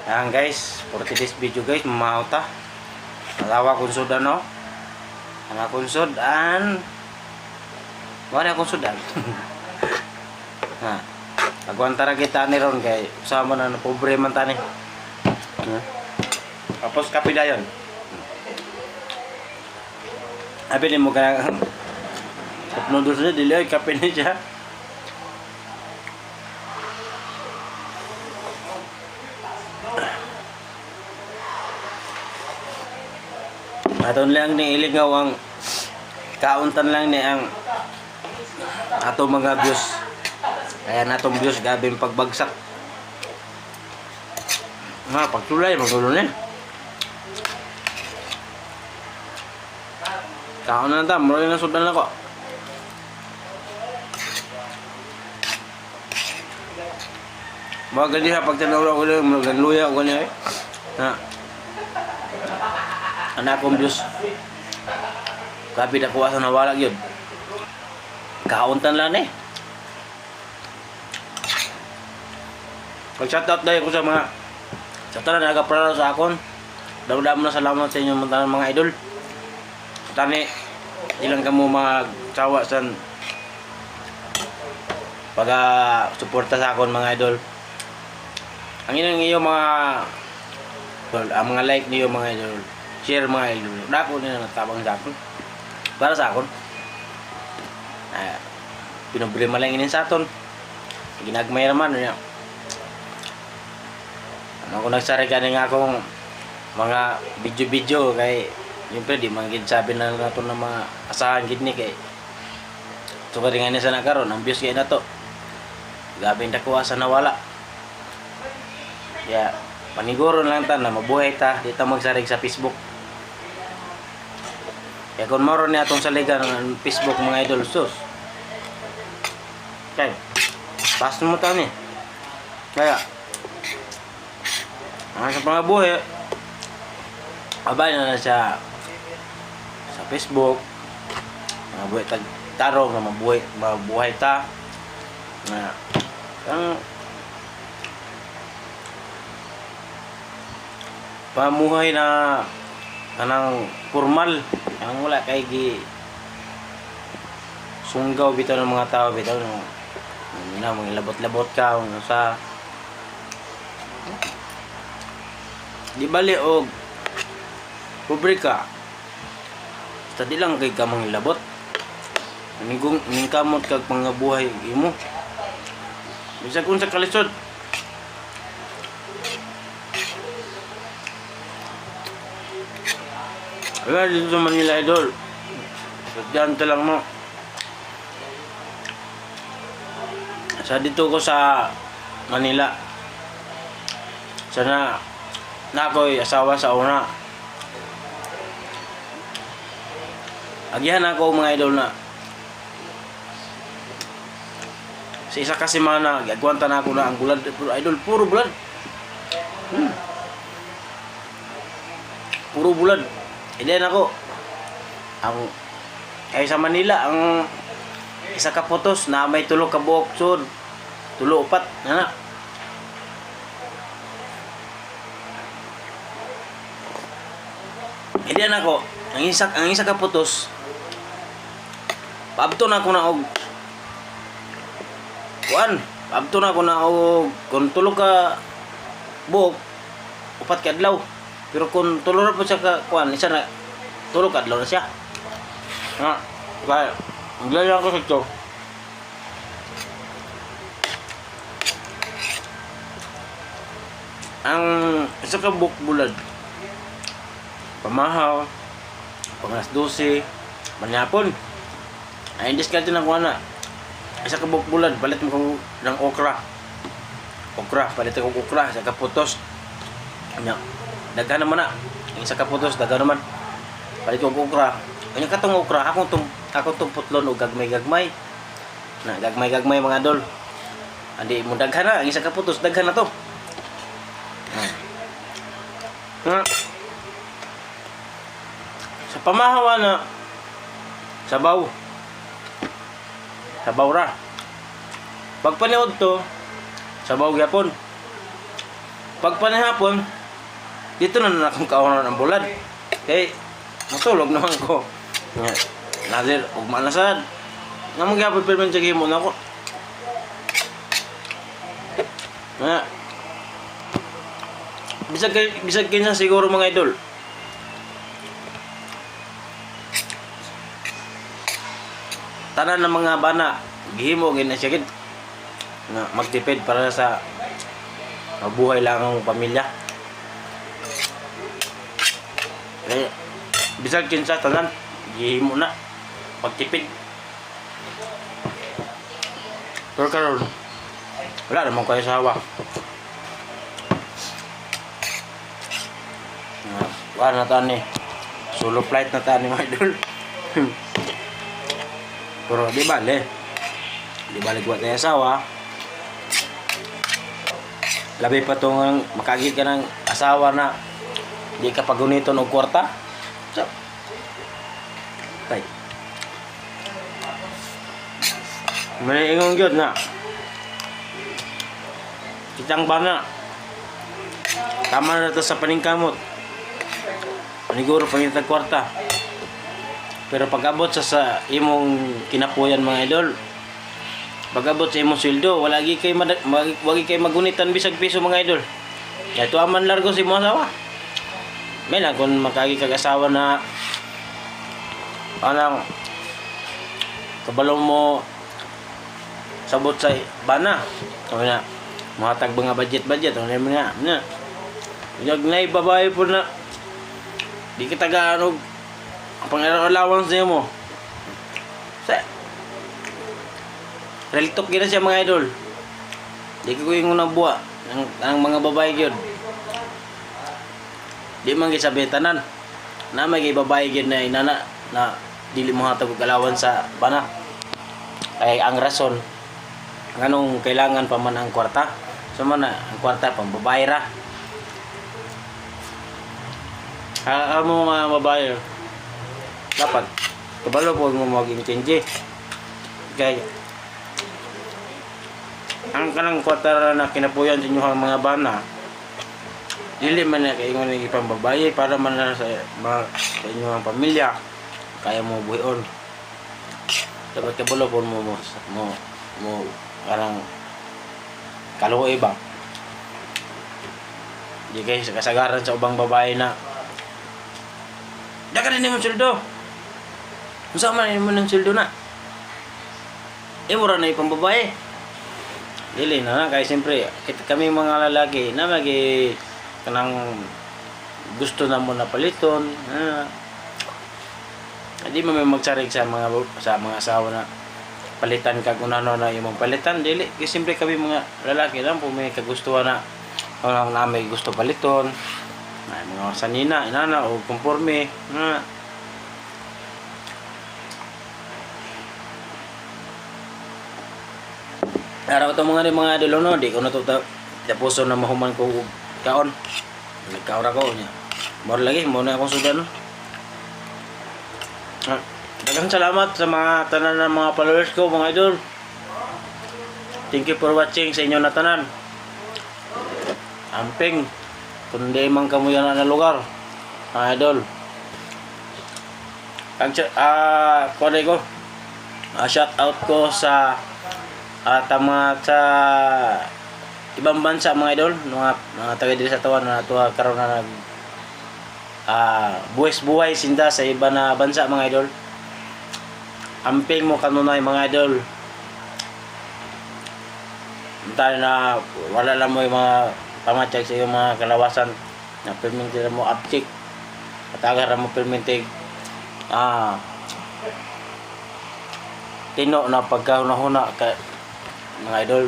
Ayan guys, for today's video guys, mamahaw ta. Alawa kunsod ano? Ang kunsod an wala kunsod an. Ha. Agwantara kita ni ron kay usama na pobre man tani. Tapos kape dayon. Abi ni mo kana noodles na dili ay kape ni siya. Aton lang ni ilingaw ang kauntan lang ni ang ato mga views. Kaya natong views gabing pagbagsak. Pagtulay magulo ni. Kaon na ta, mura na sudan ako. Mga gandi ha pagtanaw ko lang mga luya ko niya. Anak kong Diyos. Grabe na kuwasan na walag yun. Kauntan lang eh. Pag-shoutout dahil ko sa mga na nagaprara sa akon. Damo-damo na salamat sa inyo mga idol. Tani, ilang kamo magsawa sa pag-suporta sa akon mga idol. Ang iyong mga like niyo mga idol. Share mga idol. Dako nila natabang sa akon. Para sa akon. Pinoblema lang inin sa aton. Ginagmay naman. Ano ko nagsarigan nga akong mga video-video kay siyempre di man gid sabi na nato na mga asahan gid ni kay ito ka rin nga sa nakaroon ang views kay na to gabing dakuha sa nawala kaya paniguron lang ta na mabuhay ta di ta magsarig sa Facebook. Kaya kung maroon ni atong saligan ng Facebook mga idol sus kaya pass mo ta ni kaya sa mga buhay abay na siya sa Facebook mga buhay tarong na mabuhay ta na ang pamuhay na kanang formal ang wala kay gi sunggaw bitaw ng mga tao bitaw no mga labot-labot ka sa di bali og pobre ka basta di lang kay kamang labot ning kamot kag mga buhay imo bisag unsa kalisod wala dito sa Manila idol sadyan ta lang mo sa dito ko sa Manila sana na ako'y asawa sa una. Agihan ako mga idol na sa isa ka semana gagwanta na ako na ang bulad idol puro bulad puro bulad hindi na ako ang ay sa Manila ang isa ka putos na may tulo ka buok sud tulo upat na hindi na ako ang isa ka putos paabto na ako na og paabto na ako na og kung tulo ka buok upat ka adlaw pero kung tulo na po siya ka isa na tulo ka adlaw na siya kaya maglaya ko sa ito ang isa ka buok bulad pamahaw pangas 12 manyapon ay diskarte na ko na isa ka bulan palit mo ng okra palit ko okra sa kaputos daghan naman na isa kaputos daghan naman palit ko okra ang katong okra akong tong putlon og gagmay na gagmay mga dol andi mo daghan na ang isa kaputos daghan na to sa pamahawa na sabaw ra pag paniod to sabaw gyapon Pag panihapon, dito na akong kaonan ng bulad. Kaya, matulog naman ko. Nga, nadir, ugma na sad. Nga magyapon pero man tiyagi mo na ako. Nga, bisag kinsa siguro mga idol. Tanan ng mga bana, gihimo gina siya gid na magtipid para sa mabuhay lang ang pamilya. Kaya, bisag kinsa tanan, gihimo na pagtipid. Pero karon, wala naman kayo sawa. Wala na tani. Solo flight na tani mga idol. Pero di bale. Di bale buat tayo asawa. Labi pa itong makagit ka ng asawa na di ka pagunito ng kwarta. So, tay. May ingong yun na. Kitang bana. Tama na ito sa paningkamot. Paniguro pangitag kwarta. Pero pag-abot sa imong kinapuyan mga idol, pag-abot sa imong sweldo, wagi kay magunitan bisag piso mga idol. Kaya ito aman largo si imong asawa. May lang kung makagi kag asawa na anang kabalo mo sabot sa bana. O na, mahatag mga budget. O na, na. Yung babae po na di kita gaano pang-allowance niya mo. Sa real talk gina siya mga idol. Di ko yung unang buwa ang mga babae gyud. Di man gisabi tanan na may babae gyud na inana na dili mo hatag og allowance sa bana. Ay ang rason nganong kailangan pa man ang kwarta. So man ang kwarta pang babae ra. Mo mga babae dapat kabalo po mo maging tinji kaya ang kanang kwarta na kinapuyan sa inyong mga bana dili man na kayo ng ipang babae para man na sa inyong pamilya kaya mo buhion dapat kabalo po mo parang kaluoy ba di kayo kasagaran sa ubang babae na dagan ni mo sweldo. Unsa man mo ng sweldo na? Mura na ipang babae. Dili na kay siyempre kami mga lalaki na magi kanang gusto na mo na paliton. Hindi mo may magsarig sa mga asawa na palitan kag unano na imong palitan dili kay siyempre kami mga lalaki lang po may kagustuhan na ang may gusto paliton. May mga sanina, inana o konforme na araw ito mga idol no, di ko na ito tapuso na mahuman ko kaon nagkaura ko niya moro lagi, moro na akong sudan no? Daghang salamat sa mga tanan ng mga followers ko mga idol. Thank you for watching sa inyo na tanan. Amping kundi mang kamo yan na lugar mga idol. Kode ko shout out ko sa tama sa ibang bansa mga idol mga taga diri sa Tawan na tuwa karon na nag buwis-buhay sinda sa iba na bansa mga idol. Amping mo kanunay mga idol. Entah na wala lang mo yung mga pamatsyag sa iyong mga kalawasan na perminti mo abtik at agar mo perminti tino na pagkahuna-huna ka mga idol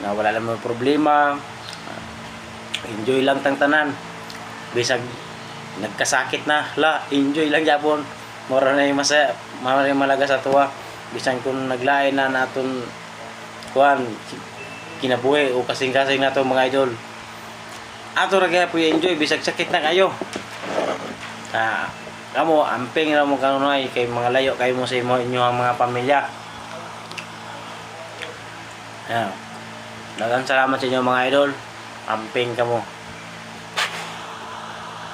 na wala lang mo problema. Enjoy lang tang tanan bisag nagkasakit na enjoy lang japon mora na yung masaya malaga sa tuwa bisan kung naglain na naton kuan kinabuhi o kasing-kasing nato mga idol ato ra kaya po enjoy bisag sakit na kayo kamo amping ra mo kanunay kay mga layo kayo mo sa inyo ang mga pamilya. Daghang salamat sa inyo mga idol. Amping ka mo.